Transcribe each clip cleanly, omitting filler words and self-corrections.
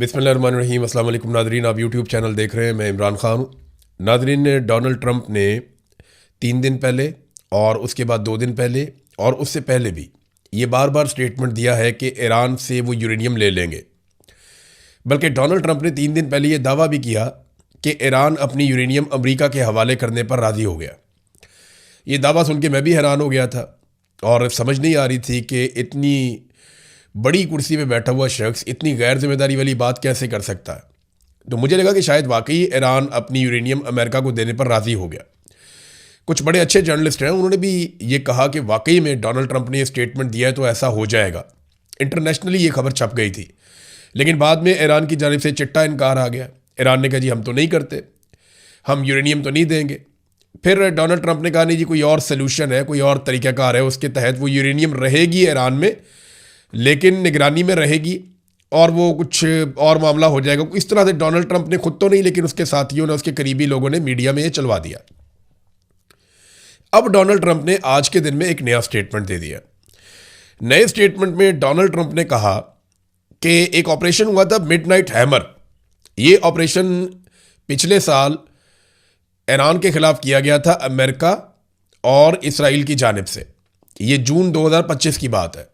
बिस्मिल्लाहिर्रहमानिर्रहीम। अस्सलाम वालेकुम नादरीन, आप यूट्यूब चैनल देख रहे हैं। मैं इमरान ख़ान हूँ। नादरीन, डोनाल्ड ट्रंप ने 3 दिन पहले और उसके बाद 2 दिन पहले और उससे पहले भी ये बार बार स्टेटमेंट दिया है कि ईरान से वो यूरेनियम ले लेंगे। बल्कि डोनाल्ड ट्रंप ने 3 दिन पहले ये दावा भी किया कि ईरान अपनी यूरेनियम अमेरिका के हवाले करने पर राज़ी हो गया। ये दावा सुन के मैं भी हैरान हो गया था और समझ नहीं आ रही थी कि इतनी बड़ी कुर्सी पे बैठा हुआ शख्स इतनी गैर जिम्मेदारी वाली बात कैसे कर सकता है। तो मुझे लगा कि शायद वाकई ईरान अपनी यूरेनियम अमेरिका को देने पर राज़ी हो गया। कुछ बड़े अच्छे जर्नलिस्ट हैं, उन्होंने भी ये कहा कि वाकई में डोनाल्ड ट्रंप ने ये स्टेटमेंट दिया है तो ऐसा हो जाएगा। इंटरनेशनली ये खबर छप गई थी, लेकिन बाद में ईरान की जानिब से चिट्टा इनकार आ गया। ईरान ने कहा जी हम तो नहीं करते, हम यूरेनियम तो नहीं देंगे। फिर डोनाल्ड ट्रंप ने कहा नहीं जी, कोई और सोल्यूशन है, कोई और तरीक़ाकार है, उसके तहत वो यूरेनियम रहेगी ईरान में, लेकिन निगरानी में रहेगी और वो कुछ और मामला हो जाएगा। इस तरह से डोनाल्ड ट्रंप ने खुद तो नहीं, लेकिन उसके साथियों ने, उसके करीबी लोगों ने मीडिया में ये चलवा दिया। अब डोनाल्ड ट्रंप ने आज के दिन में एक नया स्टेटमेंट दे दिया। नए स्टेटमेंट में डोनाल्ड ट्रंप ने कहा कि एक ऑपरेशन हुआ था मिडनाइट हैमर। ये ऑपरेशन पिछले साल ईरान के खिलाफ किया गया था अमेरिका और इसराइल की जानिब से। ये जून 2025 की बात है।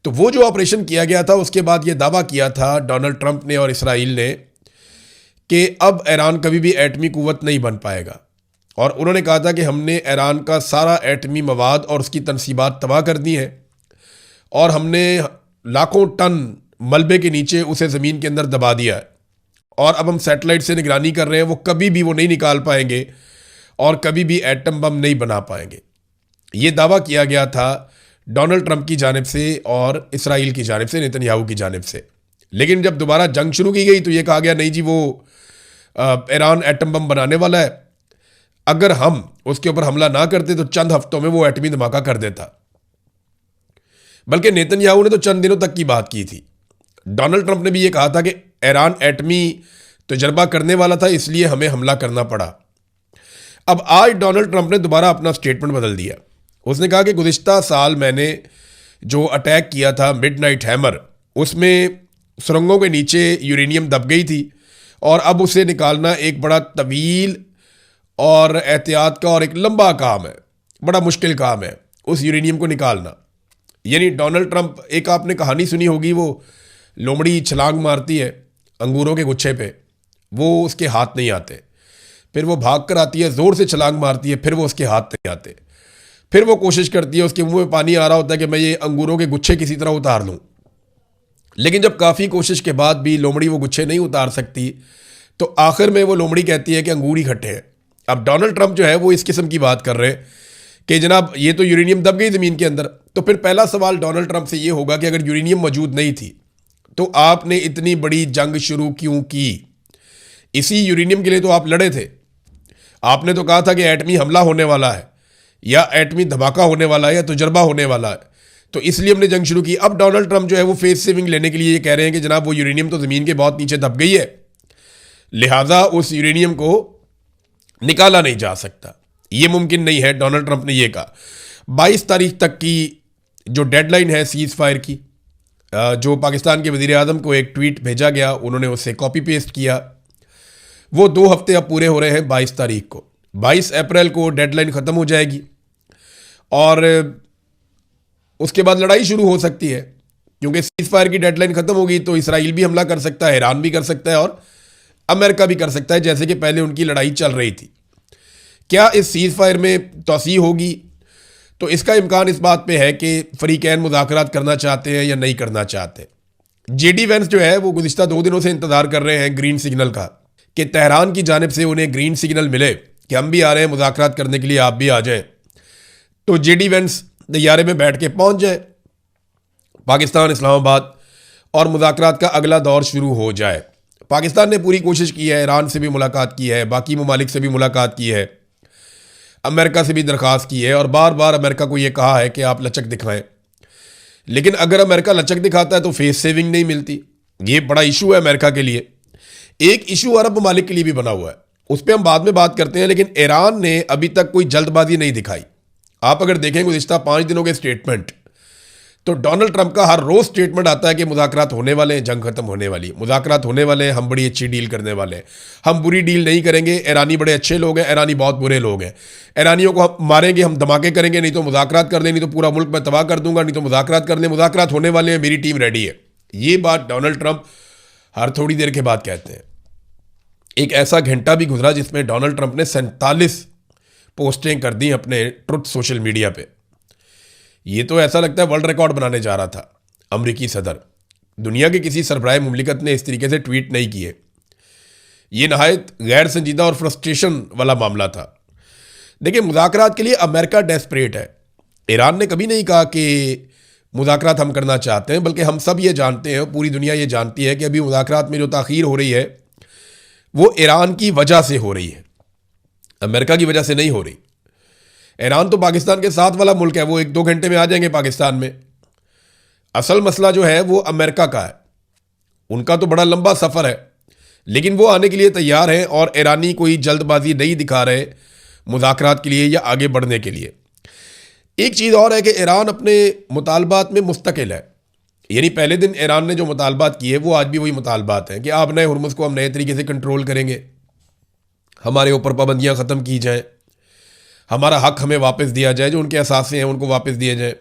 तो वो जो ऑपरेशन किया गया था, उसके बाद ये दावा किया था डोनाल्ड ट्रंप ने और इसराइल ने कि अब ईरान कभी भी एटमी कुव्वत नहीं बन पाएगा। और उन्होंने कहा था कि हमने ईरान का सारा एटमी मवाद और उसकी तनसीबात तबाह कर दी है और हमने लाखों टन मलबे के नीचे उसे ज़मीन के अंदर दबा दिया है और अब हम सैटेलाइट से निगरानी कर रहे हैं, वो कभी भी वो नहीं निकाल पाएंगे और कभी भी एटम बम नहीं बना पाएंगे। ये दावा किया गया था डोनाल्ड ट्रंप की जानिब से और इसराइल की जानिब से, नेतन्याहू की जानिब से। लेकिन जब दोबारा जंग शुरू की गई तो ये कहा गया नहीं जी, वो ईरान एटम बम बनाने वाला है, अगर हम उसके ऊपर हमला ना करते तो चंद हफ्तों में वो एटमी धमाका कर देता। बल्कि नेतन्याहू ने तो चंद दिनों तक की बात की थी। डोनाल्ड ट्रंप ने भी ये कहा था कि ईरान एटमी तजर्बा करने वाला था, इसलिए हमें हमला करना पड़ा। अब आज डोनाल्ड ट्रंप ने दोबारा अपना स्टेटमेंट बदल दिया। उसने कहा कि गुज़िश्ता साल मैंने जो अटैक किया था मिडनाइट हैमर, उसमें सुरंगों के नीचे यूरेनियम दब गई थी और अब उसे निकालना एक बड़ा तवील और एहतियात का और एक लंबा काम है, बड़ा मुश्किल काम है उस यूरेनियम को निकालना। यानी डोनाल्ड ट्रंप, एक आपने कहानी सुनी होगी, वो लोमड़ी छलांग मारती है अंगूरों के गुच्छे पे, वो उसके हाथ नहीं आते, फिर वो भाग कर आती है, ज़ोर से छलांग मारती है, फिर वो उसके हाथ नहीं आते, फिर वो कोशिश करती है, उसके मुंह में पानी आ रहा होता है कि मैं ये अंगूरों के गुच्छे किसी तरह उतार लूँ। लेकिन जब काफ़ी कोशिश के बाद भी लोमड़ी वो गुच्छे नहीं उतार सकती तो आखिर में वो लोमड़ी कहती है कि अंगूर ही खट्टे हैं। अब डोनाल्ड ट्रंप जो है वो इस किस्म की बात कर रहे हैं कि जनाब ये तो यूरेनियम दब गई ज़मीन के अंदर। तो फिर पहला सवाल डोनाल्ड ट्रंप से ये होगा कि अगर यूरेनियम मौजूद नहीं थी तो आपने इतनी बड़ी जंग शुरू क्यों की? इसी यूरेनियम के लिए तो आप लड़े थे। आपने तो कहा था कि एटमी हमला होने वाला है या एटमी धमाका होने वाला है या तजर्बा होने वाला है, तो इसलिए हमने जंग शुरू की। अब डोनाल्ड ट्रंप जो है वो फेस सेविंग लेने के लिए ये कह रहे हैं कि जनाब वो यूरेनियम तो ज़मीन के बहुत नीचे दब गई है, लिहाजा उस यूरेनियम को निकाला नहीं जा सकता, ये मुमकिन नहीं है। डोनाल्ड ट्रंप ने यह कहा। 22 तारीख तक की जो डेडलाइन है सीज़ फायर की, जो पाकिस्तान के वज़ीर आज़म को एक ट्वीट भेजा गया, उन्होंने उसे कॉपी पेस्ट किया। वो 2 हफ्ते अब पूरे हो रहे हैं। 22 तारीख को, 22 अप्रैल को डेडलाइन ख़त्म हो जाएगी और उसके बाद लड़ाई शुरू हो सकती है, क्योंकि सीज़ फायर की डेडलाइन ख़त्म होगी तो इसराइल भी हमला कर सकता है, ईरान भी कर सकता है और अमेरिका भी कर सकता है, जैसे कि पहले उनकी लड़ाई चल रही थी। क्या इस सीज़ फायर में तोसी होगी? तो इसका इम्कान इस बात पे है कि फ़रीक़ैन मुज़ाकरात करना चाहते हैं या नहीं करना चाहते। जेडी वेंस जो है वो गुज़िश्ता 2 दिनों से इंतज़ार कर रहे हैं ग्रीन सिग्नल का, कि तेहरान की जानिब से उन्हें ग्रीन सिग्नल मिले कि हम भी आ रहे हैं मुज़ाकरात करने के लिए, आप भी आ जाएं। तो जेडी वेंस तैयारे में बैठ के पहुँच जाए पाकिस्तान, इस्लामाबाद, और मुज़ाकरात का अगला दौर शुरू हो जाए। पाकिस्तान ने पूरी कोशिश की है, ईरान से भी मुलाकात की है, बाकी ममालिक से भी मुलाकात की है, अमेरिका से भी दरख्वास्त की है और बार बार अमेरिका को ये कहा है कि आप लचक दिखाएं। लेकिन अगर अमेरिका लचक दिखाता है तो फेस सेविंग नहीं मिलती। ये बड़ा इशू है अमेरिका के लिए। एक इशू अरब ममालिक के लिए भी बना हुआ है, उस पर हम बाद में बात करते हैं। लेकिन ईरान ने अभी तक कोई जल्दबाजी नहीं दिखाई। आप अगर देखें गुज़िश्ता 5 दिनों के स्टेटमेंट, तो डोनाल्ड ट्रंप का हर रोज स्टेटमेंट आता है कि मुज़ाकरात होने वाले हैं, जंग खत्म होने वाली है, मुज़ाकरात होने वाले हैं, हम बड़ी अच्छी डील करने वाले हैं, हम बुरी डील नहीं करेंगे, ईरानी बड़े अच्छे लोग हैं, ईरानी बहुत बुरे लोग हैं, ईरानियों को हम मारेंगे, हम धमाके करेंगे, नहीं तो मुज़ाकरात कर दें, नहीं तो पूरा मुल्क मैं तबाह कर दूंगा, नहीं तो मुज़ाकरात कर दें, मुज़ाकरात होने वाले हैं, मेरी टीम रेडी है। ये बात डोनाल्ड ट्रंप हर थोड़ी देर के बाद कहते हैं। एक ऐसा घंटा भी गुजरा जिसमें डोनाल्ड ट्रंप ने 47 पोस्टें कर दी अपने ट्रुथ सोशल मीडिया पे। ये तो ऐसा लगता है वर्ल्ड रिकॉर्ड बनाने जा रहा था अमरीकी सदर। दुनिया के किसी सरबराह मुमलिकत ने इस तरीके से ट्वीट नहीं किए। ये नहायत गैर संजीदा और फ्रस्ट्रेशन वाला मामला था। देखिए, मुज़ाकरात के लिए अमेरिका डेस्परेट है। ईरान ने कभी नहीं कहा कि मुज़ाकरात हम करना चाहते हैं, बल्कि हम सब ये जानते हैं, पूरी दुनिया ये जानती है कि अभी मुज़ाकरात में जो ताख़ीर हो रही है वो ईरान की वजह से हो रही है, अमेरिका की वजह से नहीं हो रही। ईरान तो पाकिस्तान के साथ वाला मुल्क है, वो 1-2 घंटे में आ जाएंगे पाकिस्तान में। असल मसला जो है वो अमेरिका का है। उनका तो बड़ा लंबा सफ़र है, लेकिन वो आने के लिए तैयार हैं और ईरानी कोई जल्दबाजी नहीं दिखा रहे मुज़ाकरात के लिए या आगे बढ़ने के लिए। एक चीज़ और है कि ईरान अपने मुतालबात में मुस्तकिल है। यानी पहले दिन ईरान ने जो मुतालबात किए वो आज भी वही मुतालबात हैं कि आप नए हुर्मुज़ को हम नए तरीके से कंट्रोल करेंगे, हमारे ऊपर पाबंदियाँ ख़त्म की जाएँ, हमारा हक हमें वापस दिया जाए, जो उनके असासे हैं उनको वापस दिए जाए,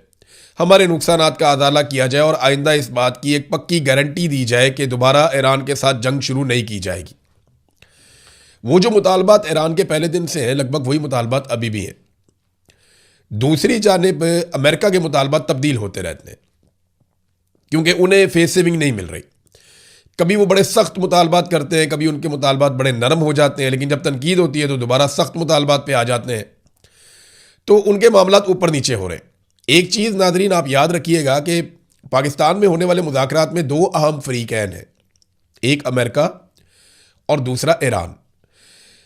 हमारे नुकसानात का अदाला किया जाए और आइंदा इस बात की एक पक्की गारंटी दी जाए कि दोबारा ईरान के साथ जंग शुरू नहीं की जाएगी। वो जो मुतालबात ईरान के पहले दिन से हैं, लगभग वही मुतालबात अभी भी हैं। दूसरी जानिब अमेरिका के मुतालबात तब्दील होते रहते हैं, क्योंकि उन्हें फेस सेविंग नहीं मिल रही। कभी वो बड़े सख्त मुतालबात करते हैं, कभी उनके मुतालबात बड़े नरम हो जाते हैं, लेकिन जब तनकीद होती है तो दोबारा सख्त मुतालबात पे आ जाते हैं। तो उनके मामलात ऊपर नीचे हो रहे हैं। एक चीज़ नाज़रीन आप याद रखिएगा कि पाकिस्तान में होने वाले मुज़ाकरात में 2 अहम फ़रीक़ैन हैं, एक अमेरिका और दूसरा ईरान।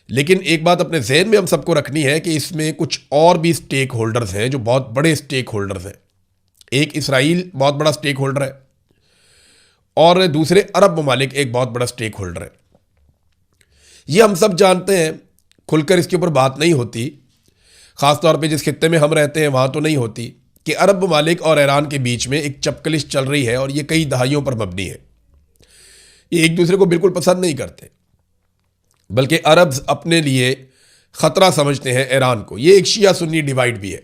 लेकिन एक बात अपने जहन में हम सबको रखनी है कि इसमें कुछ और भी स्टेक होल्डर्स हैं जो बहुत बड़े स्टेक होल्डर्स हैं। एक इसराइल बहुत बड़ा स्टेक होल्डर है और दूसरे अरब ममालिक एक बहुत बड़ा स्टेक होल्डर है। ये हम सब जानते हैं, खुलकर इसके ऊपर बात नहीं होती, ख़ासतौर पे जिस खित्ते में हम रहते हैं वहाँ तो नहीं होती, कि अरब ममालिक और ईरान के बीच में एक चपकलिश चल रही है और ये कई दहाइयों पर मबनी है। ये एक दूसरे को बिल्कुल पसंद नहीं करते, बल्कि अरब अपने लिए ख़तरा समझते हैं ईरान को। ये एक शिया सुन्नी डिवाइड भी है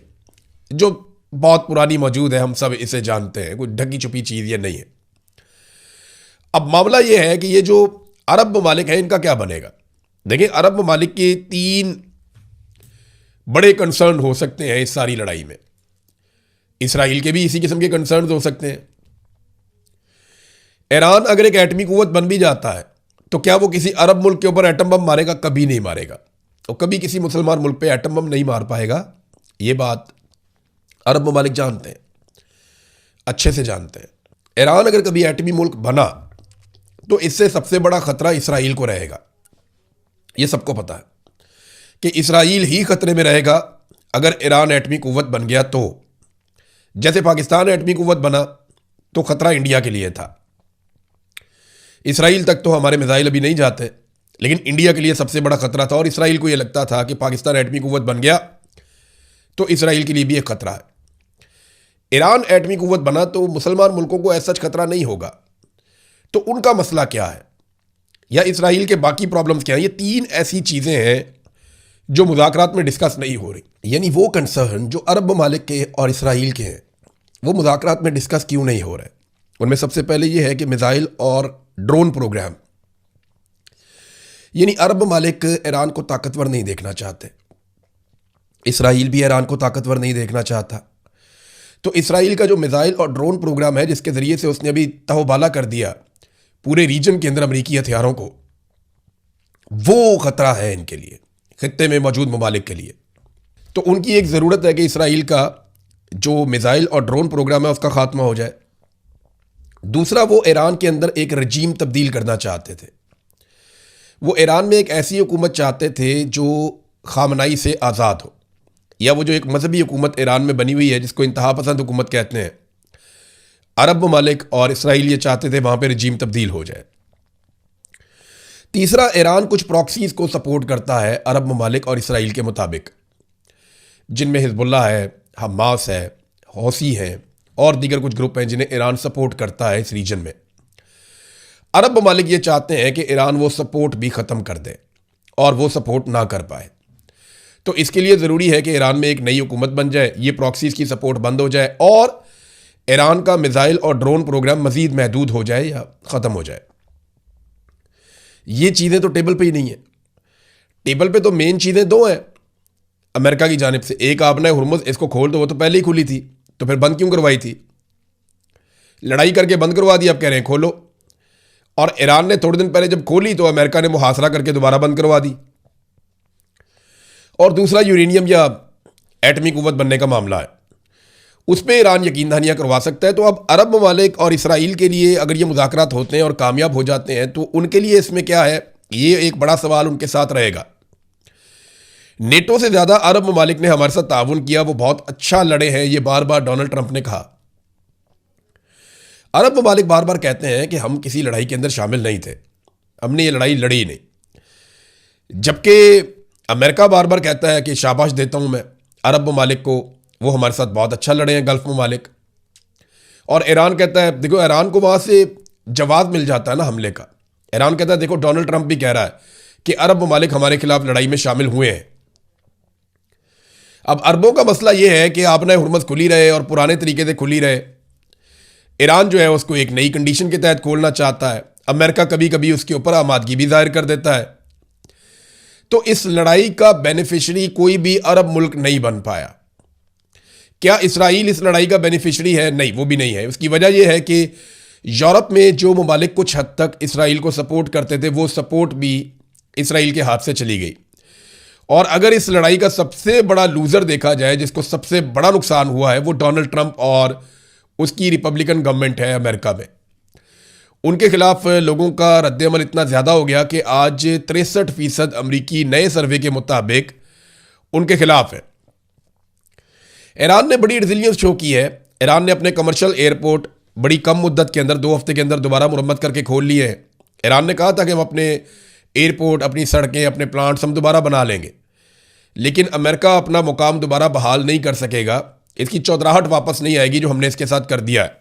जो बहुत पुरानी मौजूद है, हम सब इसे जानते हैं, कोई ढकी छुपी चीज़ ये नहीं है। अब मामला ये है कि ये जो अरब ममालिक हैं इनका क्या बनेगा। देखिए, अरब ममालिक के 3 बड़े कंसर्न हो सकते हैं इस सारी लड़ाई में। इसराइल के भी इसी किस्म के कंसर्न हो सकते हैं। ईरान अगर एक एटमी कुव्वत बन भी जाता है तो क्या वो किसी अरब मुल्क के ऊपर एटम बम मारेगा? कभी नहीं मारेगा। और कभी किसी मुसलमान मुल्क पे एटम बम नहीं मार पाएगा। ये बात अरब ममालिक जानते हैं, अच्छे से जानते हैं। ईरान अगर कभी एटमी मुल्क बना तो इससे सबसे बड़ा खतरा इसराइल को रहेगा। ये सबको पता है कि इसराइल ही खतरे में रहेगा अगर ईरान एटमी कुव्वत बन गया। तो जैसे पाकिस्तान एटमी कुव्वत बना तो खतरा इंडिया के लिए था। इसराइल तक तो हमारे मिसाइल अभी नहीं जाते, लेकिन इंडिया के लिए सबसे बड़ा खतरा था और इसराइल को यह लगता था कि पाकिस्तान एटमी कुव्वत बन गया तो इसराइल के लिए भी एक खतरा है। ईरान एटमी कुव्वत बना तो मुसलमान मुल्कों को ऐसा खतरा नहीं होगा। तो उनका मसला क्या है या इसराइल के बाकी प्रॉब्लम्स क्या हैं? ये 3 ऐसी चीज़ें हैं जो मुज़ाकरात में डिस्कस नहीं हो रही। यानी वो कंसर्न जो अरब ममालिक के और इसराइल के हैं वो मुज़ाकरात में डिस्कस क्यों नहीं हो रहे? उनमें सबसे पहले ये है कि मिसाइल और ड्रोन प्रोग्राम। यानी अरब ममालिक ईरान को ताकतवर नहीं देखना चाहते, इसराइल भी ईरान को ताकतवर नहीं देखना चाहता। तो इसराइल का जो मिसाइल और ड्रोन प्रोग्राम है जिसके ज़रिए से उसने अभी तहबाला कर दिया पूरे रीजन के अंदर अमरीकी हथियारों को, वो ख़तरा है इनके लिए, खित्ते में मौजूद ममालिक के लिए। तो उनकी एक ज़रूरत है कि इसराइल का जो मिसाइल और ड्रोन प्रोग्राम है उसका ख़ात्मा हो जाए। दूसरा, वो ईरान के अंदर एक रजीम तब्दील करना चाहते थे। वो ईरान में एक ऐसी हुकूमत चाहते थे जो खामनाई से आज़ाद हो, या वो जो एक मजहबी हुकूमत ईरान में बनी हुई है जिसको इंतहा पसंद हुकूमत कहते हैं, अरब ममालिक और इसराइल ये चाहते थे वहाँ पर रजीम तब्दील हो जाए। तीसरा, ईरान कुछ प्रॉक्सीज को सपोर्ट करता है अरब ममालिक और इसराइल के मुताबिक, जिनमें हिजबुल्लाह है, हमास है, हौसी हैं, और दीगर कुछ ग्रुप हैं जिन्हें ईरान सपोर्ट करता है इस रीजन में। अरब ममालिक ये चाहते हैं कि ईरान वो सपोर्ट भी ख़त्म कर दे और वो सपोर्ट ना कर पाए। तो इसके लिए ज़रूरी है कि ईरान में एक नई हुकूमत बन जाए, ये प्रॉक्सीज़ की सपोर्ट बंद हो जाए और ईरान का मिसाइल और ड्रोन प्रोग्राम मज़ीद महदूद हो जाए या ख़त्म हो जाए। ये चीज़ें तो टेबल पे ही नहीं है। टेबल पे तो मेन चीज़ें दो हैं अमेरिका की जानिब से। एक, आपने हुर्मुज़ इसको खोल दो, वो तो पहले ही खुली थी, तो फिर बंद क्यों करवाई थी? लड़ाई करके बंद करवा दी, अब कह रहे हैं खोलो। और ईरान ने थोड़े दिन पहले जब खोली तो अमेरिका ने मुहासरा करके दोबारा बंद करवा दी। और दूसरा, यूरेनियम या एटमी कुव्वत बनने का मामला है, उस पर ईरान यकीन दहानियाँ करवा सकता है। तो अब अरब ममालिक और इसराइल के लिए अगर ये मुज़ाकरात होते हैं और कामयाब हो जाते हैं तो उनके लिए इसमें क्या है, ये एक बड़ा सवाल उनके साथ रहेगा। नेटो से ज़्यादा अरब ममालिक ने हमारे साथ ताउन किया, वो बहुत अच्छा लड़े हैं, ये बार बार डोनाल्ड ट्रंप ने कहा। अरब ममालिक बार बार कहते हैं कि हम किसी लड़ाई के अंदर शामिल नहीं थे, हमने ये लड़ाई लड़ी ही नहीं, जबकि अमेरिका बार बार कहता है कि शाबाश देता हूं मैं अरब ममालिक को, वो हमारे साथ बहुत अच्छा लड़े हैं गल्फ ममालिक। और ईरान कहता है, देखो ईरान को वहाँ से जवाब मिल जाता है ना हमले का। ईरान कहता है देखो डोनाल्ड ट्रंप भी कह रहा है कि अरब ममालिक हमारे खिलाफ लड़ाई में शामिल हुए हैं। अब अरबों का मसला यह है कि आपने हुर्मुज़ खुली रहे और पुराने तरीके से खुली रहे। ईरान जो है उसको एक नई कंडीशन के तहत खोलना चाहता है। अमेरिका कभी कभी उसके ऊपर आमादगी भी जाहिर कर देता है। तो इस लड़ाई का बेनिफिशरी कोई भी अरब मुल्क नहीं बन पाया। क्या इसराइल इस लड़ाई का बेनिफिशरी है? नहीं, वो भी नहीं है। उसकी वजह यह है कि यूरोप में जो ममालिक कुछ हद तक इसराइल को सपोर्ट करते थे, वो सपोर्ट भी इसराइल के हाथ से चली गई। और अगर इस लड़ाई का सबसे बड़ा लूज़र देखा जाए, जिसको सबसे बड़ा नुकसान हुआ है, वो डोनाल्ड ट्रंप और उसकी रिपब्लिकन गवर्नमेंट है अमेरिका में। उनके खिलाफ लोगों का रद्द-ए-अमल इतना ज़्यादा हो गया कि आज 63% अमरीकी नए सर्वे के मुताबिक उनके खिलाफ है। ईरान ने बड़ी रिजिलियंस शो की है। ईरान ने अपने कमर्शियल एयरपोर्ट बड़ी कम मुद्दत के अंदर 2 हफ्ते के अंदर दोबारा मुरम्मत करके खोल लिए हैं। ईरान ने कहा था कि हम अपने एयरपोर्ट, अपनी सड़कें, अपने प्लांट्स हम दोबारा बना लेंगे, लेकिन अमेरिका अपना मुकाम दोबारा बहाल नहीं कर सकेगा। इसकी चौधराहट वापस नहीं आएगी जो हमने इसके साथ कर दिया है,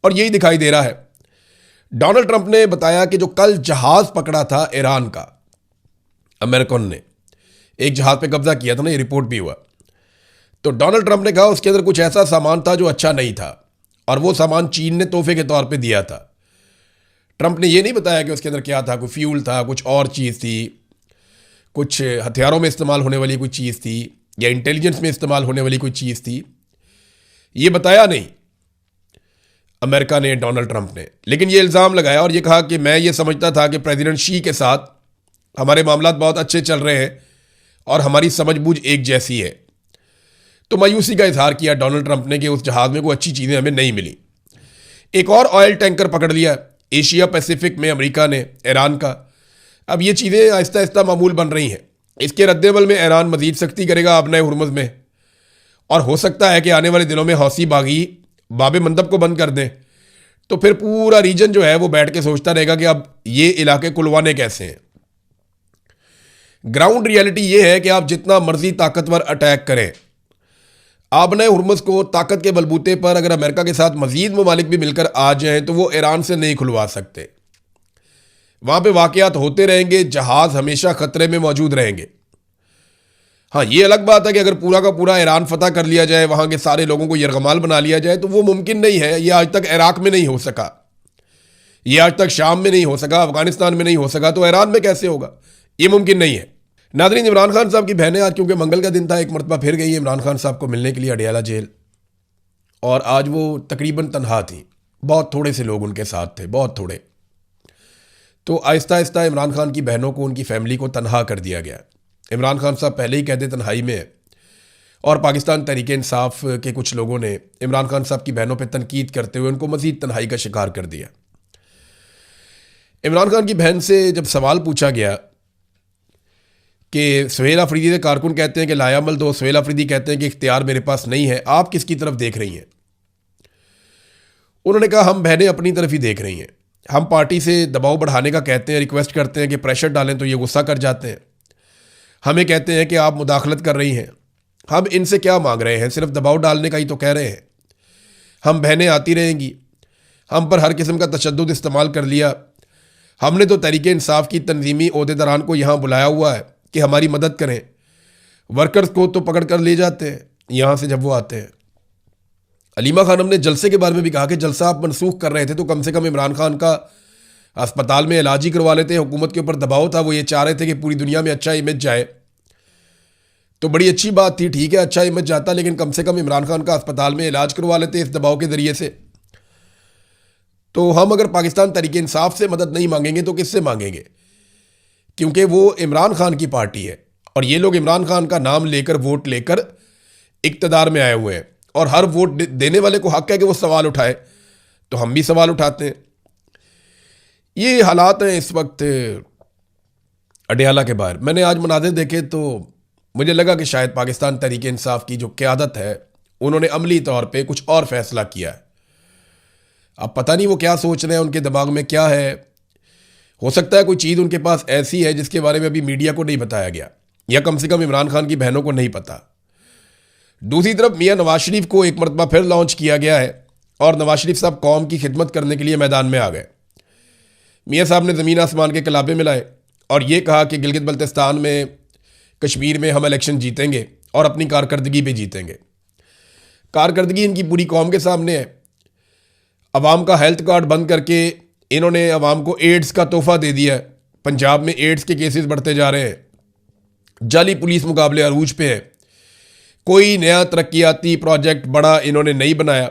और यही दिखाई दे रहा है। डोनाल्ड ट्रंप ने बताया कि जो कल जहाज पकड़ा था ईरान का, अमेरिकन ने एक जहाज पे कब्जा किया था ना, ये रिपोर्ट भी हुआ। तो डोनाल्ड ट्रंप ने कहा उसके अंदर कुछ ऐसा सामान था जो अच्छा नहीं था, और वो सामान चीन ने तोहफे के तौर पे दिया था। ट्रंप ने ये नहीं बताया कि उसके अंदर क्या था, कोई फ्यूल था, कुछ और चीज़ थी, कुछ हथियारों में इस्तेमाल होने वाली कोई चीज़ थी, या इंटेलिजेंस में इस्तेमाल होने वाली कोई चीज़ थी। ये बताया नहीं अमेरिका ने, डोनाल्ड ट्रंप ने, लेकिन ये इल्ज़ाम लगाया और ये कहा कि मैं ये समझता था कि प्रेसिडेंट शी के साथ हमारे मामलात बहुत अच्छे चल रहे हैं और हमारी समझबूझ एक जैसी है। तो मायूसी का इजहार किया डोनाल्ड ट्रंप ने कि उस जहाज़ में कोई अच्छी चीज़ें हमें नहीं मिली। एक और ऑयल टैंकर पकड़ लिया एशिया पैसिफिक में अमेरिका ने, ईरान का। अब ये चीज़ें आहिस्ता आहिस्ता मामूल बन रही हैं। इसके रद्द-ए-अमल में ईरान मजीद सख्ती करेगा आपने हुर्मुज़ में, और हो सकता है कि आने वाले दिनों में हौसी बागी बाब मंदब को बंद कर दें। तो फिर पूरा रीजन जो है वो बैठ के सोचता रहेगा कि अब ये इलाके खुलवाने कैसे हैं। ग्राउंड रियलिटी ये है कि आप जितना मर्जी ताकतवर अटैक करें, आपने हुर्मुज़ को ताकत के बलबूते पर अगर अमेरिका के साथ मजीद ममालिक भी मिलकर आ जाएं तो वो ईरान से नहीं खुलवा सकते। वहां पे वाकयात होते रहेंगे, जहाज हमेशा खतरे में मौजूद रहेंगे। हाँ, ये अलग बात है कि अगर पूरा का पूरा ईरान फतह कर लिया जाए, वहां के सारे लोगों को यरगमाल बना लिया जाए, तो वो मुमकिन नहीं है। ये आज तक इराक में नहीं हो सका, ये आज तक शाम में नहीं हो सका, अफगानिस्तान में नहीं हो सका, तो ईरान में कैसे होगा? ये मुमकिन नहीं है। नाज़रीन, इमरान खान साहब की बहनें आज क्योंकि मंगल का दिन था, एक मरतबा फिर गई इमरान खान साहब को मिलने के लिए अडियाला जेल, और आज वो तकरीबन तनहा थी। बहुत थोड़े से लोग उनके साथ थे, बहुत थोड़े। तो आहिस्ता आहिस्ता इमरान खान की बहनों को, उनकी फैमिली को तनहा कर दिया गया। इमरान खान साहब पहले ही कहते तन्हाई में है, और पाकिस्तान तहरीक इंसाफ के कुछ लोगों ने इमरान खान साहब की बहनों पर तनकीद करते हुए उनको मजीद तन्हाई का शिकार कर दिया। इमरान खान की बहन से जब सवाल पूछा गया कि सुहेल अफरीदी के कारकुन कहते हैं कि लायामल दो, सुहेल अफरीदी कहते हैं कि इख्तियार मेरे पास नहीं है, आप किसकी तरफ देख रही हैं? उन्होंने कहा हम बहनें अपनी तरफ ही देख रही हैं। हम पार्टी से दबाव बढ़ाने का कहते हैं, रिक्वेस्ट करते हैं कि प्रेशर डालें, तो ये गुस्सा कर जाते हैं। हमें कहते हैं कि आप मुदाखलत कर रही हैं। हम इनसे क्या मांग रहे हैं? सिर्फ दबाव डालने का ही तो कह रहे हैं। हम बहनें आती रहेंगी, हम पर हर किस्म का तशद्दुद इस्तेमाल कर लिया। हमने तो तहरीक इंसाफ की तंजीमी ओहदेदारान को यहाँ बुलाया हुआ है कि हमारी मदद करें। वर्कर्स को तो पकड़ कर ले जाते हैं यहाँ से जब वो आते हैं। अलीमा खानम ने जलसे के बारे में भी कहा कि जलसा आप मनसूख कर रहे थे तो कम से कम इमरान खान का अस्पताल में इलाज ही करवा लेते। हुकूमत के ऊपर दबाव था, वो ये चाह रहे थे कि पूरी दुनिया में अच्छा इमेज जाए, तो बड़ी अच्छी बात थी, ठीक है अच्छा इमेज जाता, लेकिन कम से कम इमरान खान का अस्पताल में इलाज करवा लेते इस दबाव के ज़रिए से। तो हम अगर पाकिस्तान तहरीक इंसाफ से मदद नहीं मांगेंगे तो किससे मांगेंगे? क्योंकि वो इमरान खान की पार्टी है और ये लोग इमरान खान का नाम लेकर, वोट लेकर इक्तदार में आए हुए हैं, और हर वोट देने वाले को हक है कि वो सवाल उठाए, तो हम भी सवाल उठाते हैं। ये हालात हैं इस वक्त अडयाला के बाहर। मैंने आज मनाज़िर देखे तो मुझे लगा कि शायद पाकिस्तान तहरीक इंसाफ की जो क़यादत है उन्होंने अमली तौर पे कुछ और फैसला किया है। अब पता नहीं वो क्या सोच रहे हैं, उनके दिमाग में क्या है। हो सकता है कोई चीज़ उनके पास ऐसी है जिसके बारे में अभी मीडिया को नहीं बताया गया, या कम से कम इमरान खान की बहनों को नहीं पता। दूसरी तरफ मियाँ नवाज शरीफ को एक मरतबा फिर लॉन्च किया गया है और नवाज शरीफ साहब कौम की खिदमत करने के लिए मैदान में आ गए। मियाँ साहब ने ज़मीन आसमान के कलाबे मिलाए और ये कहा कि गिलगित बल्तिस्तान में, कश्मीर में हम इलेक्शन जीतेंगे और अपनी कारकर्दगी पे जीतेंगे। कारकर्दगी इनकी पूरी कौम के सामने है। अवाम का हेल्थ कार्ड बंद करके इन्होंने अवाम को एड्स का तोहफा दे दिया है। पंजाब में एड्स के केसेस बढ़ते जा रहे हैं। जाली पुलिस मुकाबले अरूज पे है। कोई नया तरक्याती प्रोजेक्ट बड़ा इन्होंने नहीं बनाया।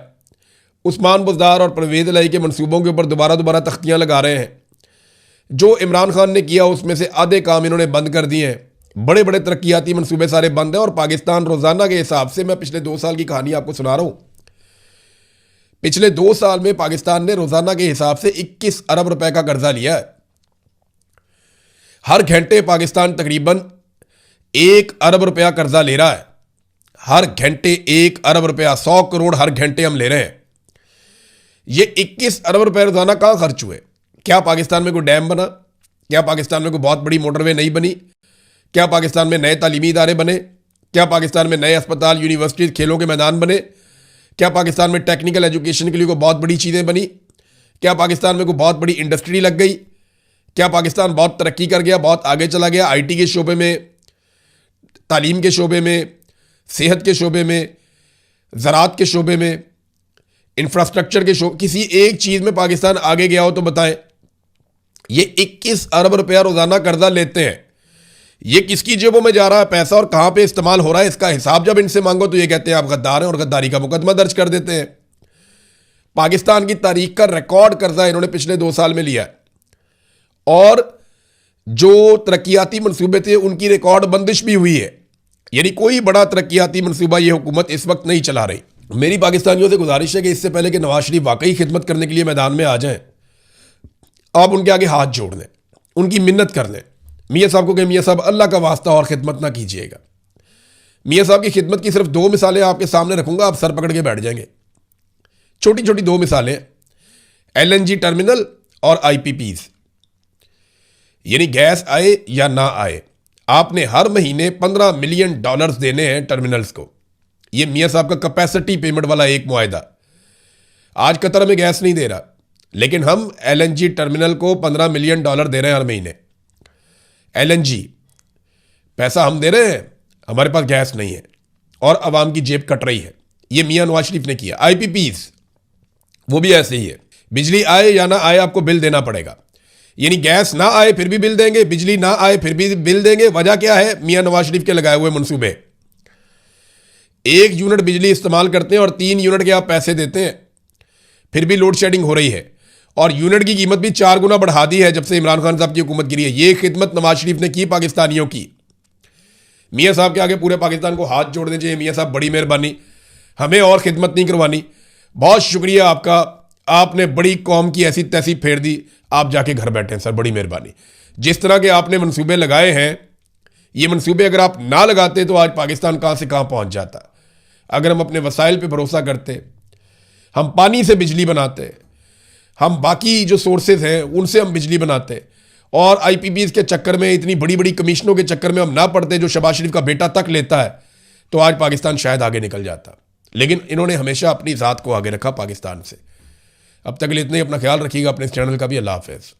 उस्मान बुज़दार और परवेज़ इलाही के मंसूबों के ऊपर दोबारा तख्तियाँ लगा रहे हैं। जो इमरान खान ने किया उसमें से आधे काम इन्होंने बंद कर दिए हैं। बड़े बड़े तरक्याती मंसूबे सारे बंद हैं। और पाकिस्तान रोज़ाना के हिसाब से, मैं पिछले 2 साल की कहानी आपको सुना रहा हूँ, पिछले 2 साल में पाकिस्तान ने रोज़ाना के हिसाब से 21 अरब रुपए का कर्जा लिया है। हर घंटे पाकिस्तान तकरीबन 1 अरब रुपया कर्जा ले रहा है। हर घंटे 1 अरब रुपया, 100 करोड़ हर घंटे हम ले रहे हैं। ये 21 अरब रुपए रोजाना कहाँ खर्च हुए? क्या पाकिस्तान में कोई डैम बना? क्या पाकिस्तान में कोई बहुत बड़ी मोटरवे नहीं बनी? क्या पाकिस्तान में नए तालीमी इदारे बने? क्या पाकिस्तान में नए अस्पताल, यूनिवर्सिटीज, खेलों के मैदान बने? क्या पाकिस्तान में टेक्निकल एजुकेशन के लिए कोई बहुत बड़ी चीज़ें बनी? क्या पाकिस्तान में कोई बहुत बड़ी इंडस्ट्री लग गई? क्या पाकिस्तान बहुत तरक्की कर गया, बहुत आगे चला गया आईटी के शोबे में, तालीम के शोबे में, सेहत के शोबे में, ज़राअत के शोबे में, इंफ्रास्ट्रक्चर के शोबे, किसी एक चीज़ में पाकिस्तान आगे गया हो तो बताएं। ये 21 अरब रुपया रोज़ाना कर्जा लेते हैं। ये किसकी जेबों में जा रहा है पैसा और कहाँ पे इस्तेमाल हो रहा है, इसका हिसाब जब इनसे मांगो तो ये कहते हैं आप गद्दार हैं और गद्दारी का मुकदमा दर्ज कर देते हैं। पाकिस्तान की तारीख का रिकॉर्ड कर्जा इन्होंने पिछले 2 साल में लिया है और जो तरक्याती मंसूबे थे उनकी रिकॉर्ड बंदिश भी हुई है। यानी कोई बड़ा तरक्याती मंसूबा ये हुकूमत इस वक्त नहीं चला रही। मेरी पाकिस्तानियों से गुजारिश है कि इससे पहले कि नवाज शरीफ वाकई खिदमत करने के लिए मैदान में आ जाएं, आप उनके आगे हाथ जोड़ दें, उनकी मिन्नत कर लें। मियाँ साहब को कहें, मियाँ साहब अल्लाह का वास्ता और खिदमत ना कीजिएगा। मियाँ साहब की खिदमत की सिर्फ 2 मिसालें आपके सामने रखूंगा, आप सर पकड़ के बैठ जाएंगे। छोटी छोटी 2 मिसालें, LNG टर्मिनल और IPPs। यानी गैस आए या ना आए, आपने हर महीने $15 मिलियन देने हैं टर्मिनल्स को। ये मियाँ साहब का कैपेसिटी पेमेंट वाला एक मुआहदा। आज कतर में गैस नहीं दे रहा, लेकिन हम LNG टर्मिनल को $15 मिलियन दे रहे हैं हर महीने। LNG पैसा हम दे रहे हैं, हमारे पास गैस नहीं है और अवाम की जेब कट रही है। ये मियाँ नवाज शरीफ ने किया। IPPs वो भी ऐसे ही है, बिजली आए या ना आए आपको बिल देना पड़ेगा। यानी गैस ना आए फिर भी बिल देंगे, बिजली ना आए फिर भी बिल देंगे। वजह क्या है? मियाँ नवाज शरीफ के लगाए हुए मंसूबे। 1 यूनिट बिजली इस्तेमाल करते हैं और 3 यूनिट के आप पैसे देते हैं, फिर भी लोड शेडिंग हो रही है और यूनिट की कीमत भी 4 गुना बढ़ा दी है जब से इमरान खान साहब की हुकूमत गिरी है। ये खिदमत नवाज शरीफ ने की पाकिस्तानियों की। मियाँ साहब के आगे पूरे पाकिस्तान को हाथ जोड़ने चाहिए। मियाँ साहब बड़ी मेहरबानी, हमें और खिदमत नहीं करवानी। बहुत शुक्रिया आपका, आपने बड़ी कौम की ऐसी तैसी फेर दी, आप जाके घर बैठे हैं सर, बड़ी मेहरबानी। जिस तरह के आपने मंसूबे लगाए हैं, ये मंसूबे अगर आप ना लगाते तो आज पाकिस्तान कहाँ से कहाँ पहुँच जाता। अगर हम अपने वसाइल पे भरोसा करते, हम पानी से बिजली बनाते, हम बाकी जो सोर्सेज हैं उनसे हम बिजली बनाते और IPPs के चक्कर में, इतनी बड़ी बड़ी कमीशनों के चक्कर में हम ना पड़ते जो शहबाज शरीफ का बेटा तक लेता है, तो आज पाकिस्तान शायद आगे निकल जाता। लेकिन इन्होंने हमेशा अपनी ज़ात को आगे रखा पाकिस्तान से। अब तक के लिए इतने ही, अपना ख्याल रखिएगा, अपने इस चैनल का भी। अल्लाह हाफ़िज़।